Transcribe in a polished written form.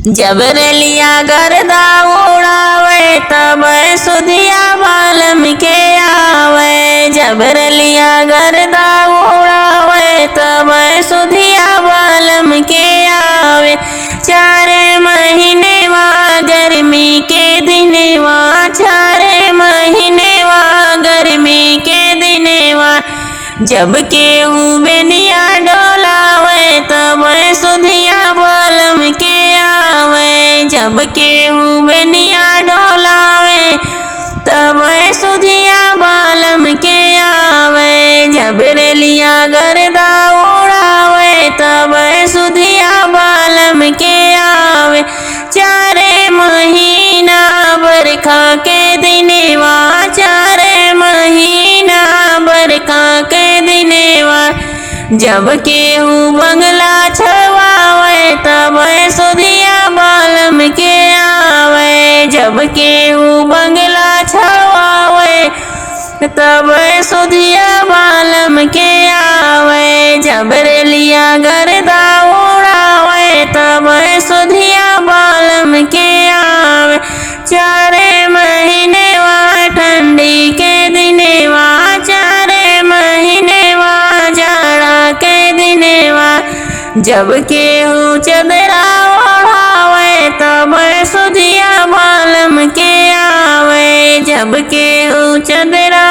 जबरलिया गर्दा उड़ावे तब सुधिया बालम के आवे। जबरलिया गर्दा उड़ावे तब सुधिया बालम के आवे। 4 महीने वहाँ गर्मी के दिन वहाँ 4 महीने वहाँ गर्मी के दिन वहाँ जब केहू बेनिया डोलावे तब सुधिया बालम के आवे। जब केहू बेनिया डोलावे तब सुधिया बालम के आवे। जबरलिया गर्दा उड़ावे तब सुधिया बालम के आवे। 4 महीना बरखा के दिनवा 4 महीना बरखा के दिनवा जब केहू बंगला छवावे तब सुधिया बालम के आवे। जब केहू बंगला छवावे तब सुधिया बालम के आवे। जबरलिया गर्दा उड़ावे तब सुधिया बालम के आवे। 4 महीने वहाँ ठंडी के दिनवा 4 महीने वहाँ जाड़ा के दिनवा जब केहू चदरा ओढ़ावे तब सुधिया बालम के आवे। जब केहू चदरा